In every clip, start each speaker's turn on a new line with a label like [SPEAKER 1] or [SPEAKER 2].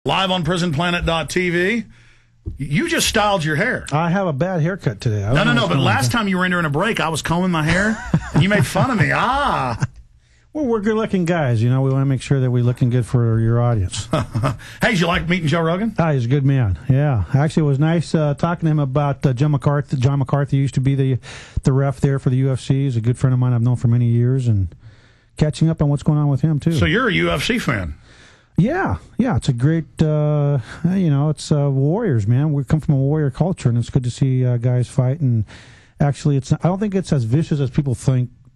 [SPEAKER 1] live on prisonplanet.tv. You just styled your hair.
[SPEAKER 2] I have a bad haircut today.
[SPEAKER 1] No. But last time you were in during a break, I was combing my hair, and you made fun of me.
[SPEAKER 2] Well, we're good-looking guys. You know, we want to make sure that we're looking good for your audience.
[SPEAKER 1] Hey, did you like meeting Joe Rogan?
[SPEAKER 2] He's a good man. Yeah. Actually, it was nice talking to him about John McCarthy. John McCarthy used to be the ref there for the UFC. He's a good friend of mine I've known for many years, and catching up on what's going on with him, too.
[SPEAKER 1] So you're a UFC fan?
[SPEAKER 2] Yeah. It's a great, it's warriors, man. We come from a warrior culture, and it's good to see guys fight. And actually, I don't think it's as vicious as people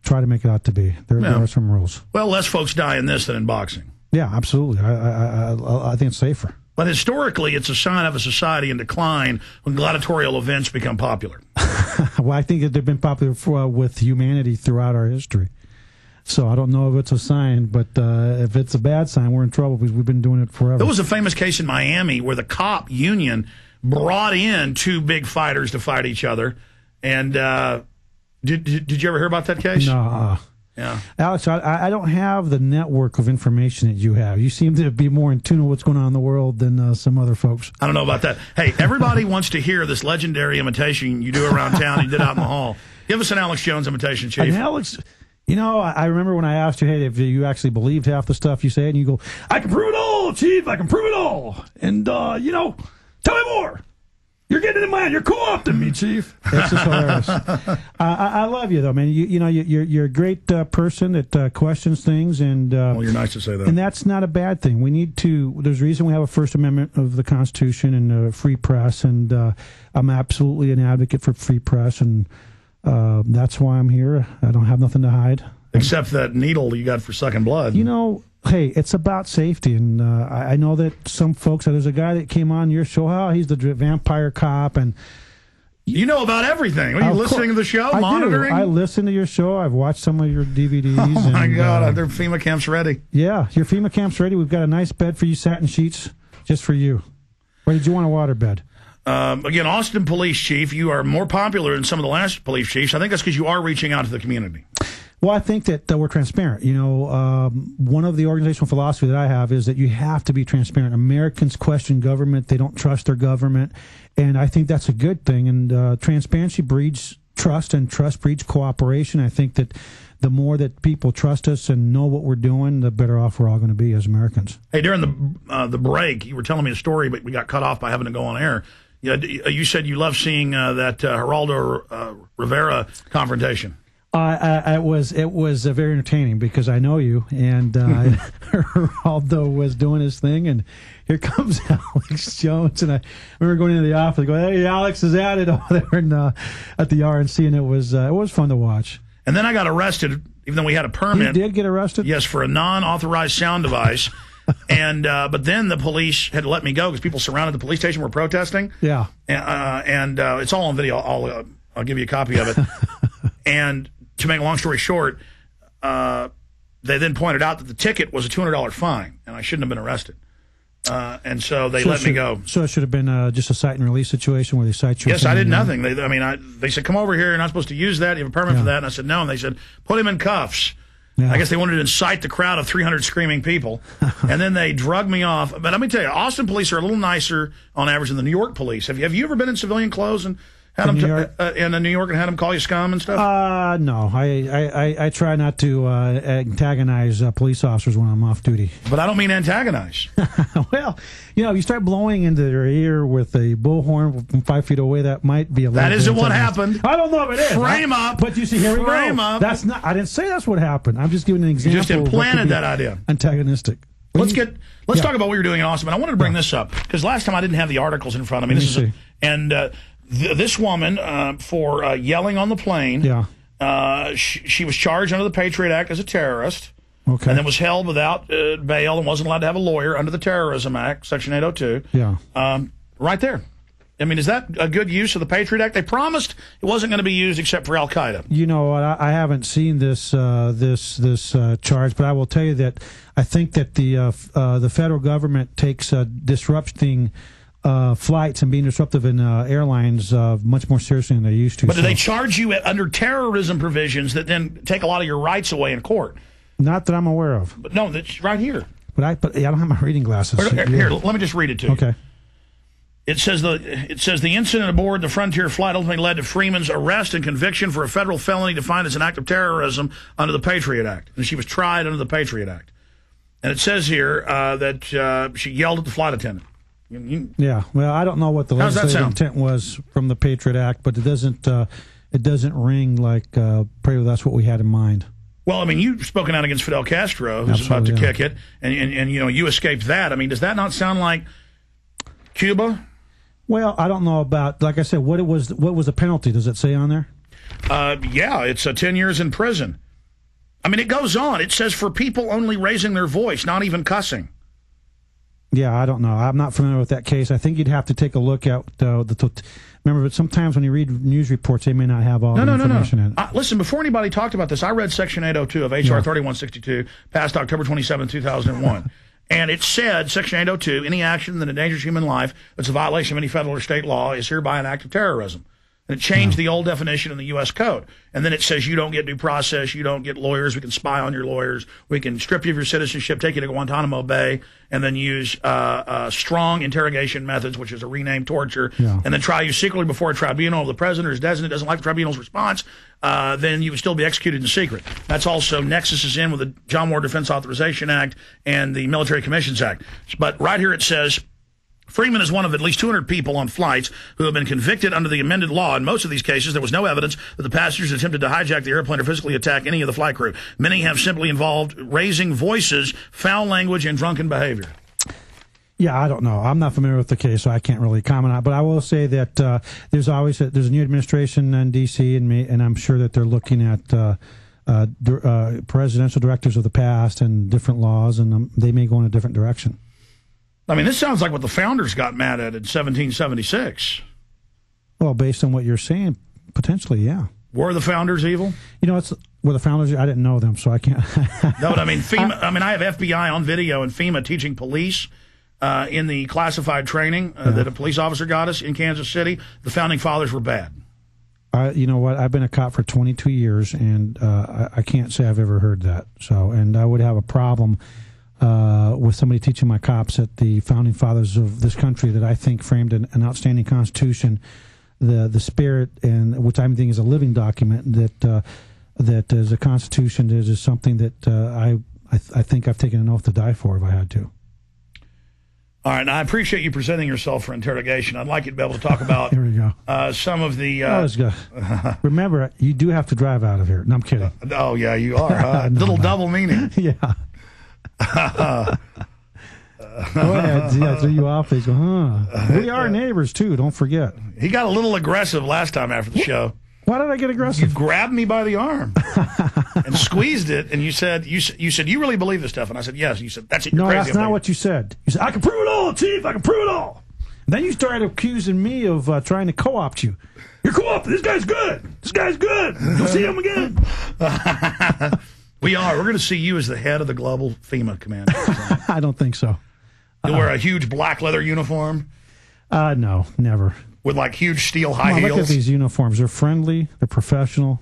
[SPEAKER 2] try to make it out to be. There are some rules.
[SPEAKER 1] Well, less folks die in this than in boxing.
[SPEAKER 2] Yeah, absolutely. I think it's safer.
[SPEAKER 1] But historically, it's a sign of a society in decline when gladiatorial events become popular.
[SPEAKER 2] Well, I think that they've been popular with humanity throughout our history. So I don't know if it's a sign, but if it's a bad sign, we're in trouble because we've been doing it forever.
[SPEAKER 1] There was a famous case in Miami where the cop union brought in two big fighters to fight each other. And did you ever hear about that case?
[SPEAKER 2] No.
[SPEAKER 1] Yeah.
[SPEAKER 2] Alex, I don't have the network of information that you have. You seem to be more in tune with what's going on in the world than some other folks.
[SPEAKER 1] I don't know about that. Hey, everybody wants to hear this legendary imitation you do around town you did out in the hall. Give us an Alex Jones imitation, Chief.
[SPEAKER 2] And Alex, you know, I remember when I asked you, hey, if you actually believed half the stuff you say, and you go, I can prove it all, Chief, I can prove it all. And, tell me more. You're getting in mind. You're co-opting me, Chief. That's just hilarious. I love you, though, man. You're a great person that questions things, and
[SPEAKER 1] well, you're nice to say that.
[SPEAKER 2] And that's not a bad thing. We need to. There's a reason we have a First Amendment of the Constitution and free press, and I'm absolutely an advocate for free press, and that's why I'm here. I don't have nothing to hide,
[SPEAKER 1] except that needle you got for sucking blood.
[SPEAKER 2] Hey, it's about safety, and I know that some folks, there's a guy that came on your show, he's the vampire cop, and
[SPEAKER 1] you know about everything. Are you listening to the show, monitoring?
[SPEAKER 2] I listen to your show. I've watched some of your DVDs.
[SPEAKER 1] Oh, my God, their FEMA camp's ready.
[SPEAKER 2] Yeah, your FEMA camp's ready. We've got a nice bed for you, satin sheets, just for you. Where did you want a water bed?
[SPEAKER 1] Again, Austin Police Chief, you are more popular than some of the last police chiefs. I think that's because you are reaching out to the community.
[SPEAKER 2] Well, I think that we're transparent. One of the organizational philosophy that I have is that you have to be transparent. Americans question government. They don't trust their government. And I think that's a good thing. And transparency breeds trust, and trust breeds cooperation. I think that the more that people trust us and know what we're doing, the better off we're all going to be as Americans.
[SPEAKER 1] Hey, during the break, you were telling me a story, but we got cut off by having to go on air. You said you love seeing that Geraldo Rivera confrontation.
[SPEAKER 2] It was very entertaining because I know you, and Geraldo was doing his thing, and here comes Alex Jones, and I remember going into the office, going, "Hey, Alex is at it over there at the RNC," and it was fun to watch. And
[SPEAKER 1] then I got arrested, even though we had a permit.
[SPEAKER 2] You did get arrested?
[SPEAKER 1] Yes, for a non-authorized sound device. And but then the police had to let me go because people surrounded the police station, were protesting.
[SPEAKER 2] Yeah,
[SPEAKER 1] and it's all on video. I'll give you a copy of it. And to make a long story short, they then pointed out that the ticket was a $200 fine, and I shouldn't have been arrested. And so they let me go.
[SPEAKER 2] So it should have been just a cite and release situation where they cite you.
[SPEAKER 1] Yes, I did nothing. They said, come over here. You're not supposed to use that. You have a permit for that. And I said, no. And they said, put him in cuffs. Yeah. I guess they wanted to incite the crowd of 300 screaming people. And then they drugged me off. But let me tell you, Austin police are a little nicer on average than the New York police. Have you ever been in civilian clothes and had them in New York and had them call you scum and stuff?
[SPEAKER 2] No. I try not to antagonize police officers when I'm off duty.
[SPEAKER 1] But I don't mean antagonize.
[SPEAKER 2] Well, you start blowing into their ear with a bullhorn from 5 feet away, that might be a little.
[SPEAKER 1] That isn't what happened.
[SPEAKER 2] I don't know if it is.
[SPEAKER 1] Frame up.
[SPEAKER 2] But you see, here we go.
[SPEAKER 1] Frame up.
[SPEAKER 2] That's not. I didn't say that's what happened. I'm just giving an example.
[SPEAKER 1] You just implanted that idea.
[SPEAKER 2] Antagonistic.
[SPEAKER 1] Let's talk about what you're doing in Austin. I wanted to bring this up because last time I didn't have the articles in front of me. This woman, for yelling on the plane, she was charged under the Patriot Act as a terrorist, and then was held without bail and wasn't allowed to have a lawyer under the Terrorism Act, Section 802.
[SPEAKER 2] Yeah.
[SPEAKER 1] Right there. I mean, is that a good use of the Patriot Act? They promised it wasn't going to be used except for Al-Qaeda.
[SPEAKER 2] You know, I haven't seen this charge, but I will tell you that I think that the federal government takes disrupting flights and being disruptive in airlines much more seriously than they used to.
[SPEAKER 1] But do they charge you under terrorism provisions that then take a lot of your rights away in court?
[SPEAKER 2] Not that I'm aware of.
[SPEAKER 1] But no, that's right here.
[SPEAKER 2] But I don't have my reading glasses.
[SPEAKER 1] Here, let me just read it to you.
[SPEAKER 2] Okay.
[SPEAKER 1] It says the incident aboard the Frontier flight ultimately led to Freeman's arrest and conviction for a federal felony defined as an act of terrorism under the Patriot Act. And she was tried under the Patriot Act. And it says here that she yelled at the flight attendant.
[SPEAKER 2] Yeah, well, I don't know what the legislative intent was from the Patriot Act, but it doesn't ring like probably that's what we had in mind.
[SPEAKER 1] Well, I mean, you've spoken out against Fidel Castro, who's about to kick it, and you escaped that. I mean, does that not sound like Cuba?
[SPEAKER 2] Well, I don't know about, like I said, what was the penalty? Does it say on there?
[SPEAKER 1] Yeah, it's 10 years in prison. I mean, it goes on. It says for people only raising their voice, not even cussing.
[SPEAKER 2] Yeah, I don't know. I'm not familiar with that case. I think you'd have to take a look at remember, but sometimes when you read news reports, they may not have all the information in it.
[SPEAKER 1] Listen, before anybody talked about this, I read Section 802 of H.R. 3162, passed October 27, 2001. And it said, Section 802, any action that endangers human life that's a violation of any federal or state law is hereby an act of terrorism. And it changed the old definition in the U.S. Code. And then it says you don't get due process, you don't get lawyers, we can spy on your lawyers, we can strip you of your citizenship, take you to Guantanamo Bay, and then use strong interrogation methods, which is a renamed torture, and then try you secretly before a tribunal. If the president or his designate doesn't like the tribunal's response, then you would still be executed in secret. That's also nexuses in with the John Ward Defense Authorization Act and the Military Commissions Act. But right here it says, Freeman is one of at least 200 people on flights who have been convicted under the amended law. In most of these cases, there was no evidence that the passengers attempted to hijack the airplane or physically attack any of the flight crew. Many have simply involved raising voices, foul language, and drunken behavior.
[SPEAKER 2] Yeah, I don't know. I'm not familiar with the case, so I can't really comment on it. But I will say that there's a new administration in D.C., and I'm sure that they're looking at presidential directives of the past and different laws, and they may go in a different direction.
[SPEAKER 1] I mean, this sounds like what the founders got mad at in 1776.
[SPEAKER 2] Well, based on what you're saying, potentially, yeah.
[SPEAKER 1] Were the founders evil?
[SPEAKER 2] Were the founders? I didn't know them, so I can't.
[SPEAKER 1] No, but I mean, FEMA. I have FBI on video and FEMA teaching police in the classified training that a police officer got us in Kansas City. The founding fathers were bad.
[SPEAKER 2] You know what? I've been a cop for 22 years, and I can't say I've ever heard that. So, and I would have a problem with somebody teaching my cops that the founding fathers of this country that I think framed an outstanding constitution, the spirit, and which I think is a living document, that is a constitution, that is something that I think I've taken an oath to die for if I had to.
[SPEAKER 1] All right, and I appreciate you presenting yourself for interrogation. I'd like you to be able to talk about
[SPEAKER 2] Here we go.
[SPEAKER 1] Some of the...
[SPEAKER 2] Remember, you do have to drive out of here. No, I'm kidding.
[SPEAKER 1] Oh, yeah, you are.
[SPEAKER 2] No,
[SPEAKER 1] Little double meaning.
[SPEAKER 2] Yeah. Go ahead. Yeah, threw you off. They go, we are neighbors, too. Don't forget.
[SPEAKER 1] He got a little aggressive last time after the show.
[SPEAKER 2] Why did I get aggressive?
[SPEAKER 1] You grabbed me by the arm and squeezed it, and you said, you really believe this stuff? And I said, yes. You said, that's it. You're crazy.
[SPEAKER 2] No, that's not what you said. You said, I can prove it all, Chief. I can prove it all. And then you started accusing me of trying to co-opt you. You're co-opting. This guy's good. This guy's good. You'll see him again.
[SPEAKER 1] We are. We're going to see you as the head of the global FEMA command.
[SPEAKER 2] I don't think so.
[SPEAKER 1] You'll wear a huge black leather uniform?
[SPEAKER 2] No, never.
[SPEAKER 1] With like huge steel high heels?
[SPEAKER 2] Look at these uniforms. They're friendly. They're professional.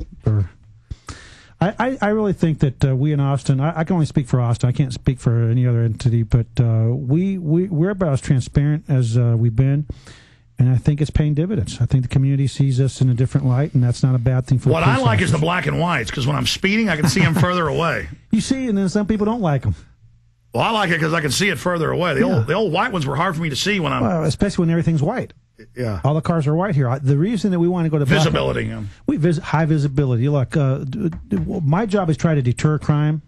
[SPEAKER 2] I really think that we in Austin, I can only speak for Austin. I can't speak for any other entity, but we're about as transparent as we've been. And I think it's paying dividends. I think the community sees us in a different light, and that's not a bad thing for
[SPEAKER 1] what I like is the black and whites, because when I'm speeding, I can see them further away.
[SPEAKER 2] You see, and then some people don't like them.
[SPEAKER 1] Well, I like it because I can see it further away. The old white ones were hard for me to see when I'm...
[SPEAKER 2] Well, especially when everything's white.
[SPEAKER 1] Yeah.
[SPEAKER 2] All the cars are white here. The reason that we want to go to
[SPEAKER 1] visibility.
[SPEAKER 2] High visibility. Look, my job is try to deter crime.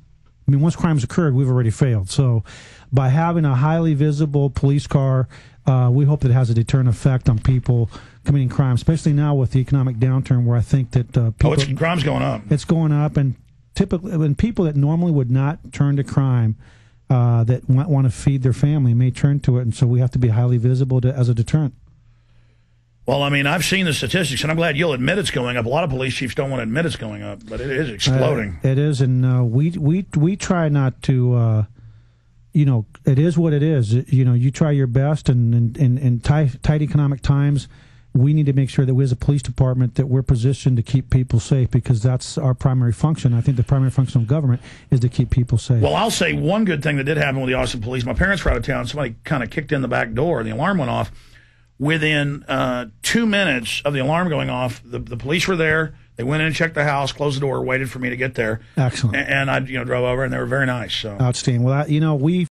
[SPEAKER 2] I mean, once crime's occurred, we've already failed. So by having a highly visible police car, we hope that it has a deterrent effect on people committing crime, especially now with the economic downturn, where I think that
[SPEAKER 1] crime's going up.
[SPEAKER 2] It's going up, and typically when people that normally would not turn to crime, that want to feed their family, may turn to it, and so we have to be highly visible as a deterrent.
[SPEAKER 1] Well, I mean, I've seen the statistics, and I'm glad you'll admit it's going up. A lot of police chiefs don't want to admit it's going up, but it is exploding.
[SPEAKER 2] It is, and we try not to. It is what it is. You try your best, and in tight economic times, we need to make sure that we as a police department that we're positioned to keep people safe, because that's our primary function. I think the primary function of government is to keep people safe.
[SPEAKER 1] Well, I'll say one good thing that did happen with the Austin police. My parents were out of town. Somebody kind of kicked in the back door. The alarm went off. Within 2 minutes of the alarm going off, the police were there. They went in and checked the house, closed the door, waited for me to get there.
[SPEAKER 2] Excellent.
[SPEAKER 1] And I drove over, and they were very nice. So
[SPEAKER 2] outstanding. Well, we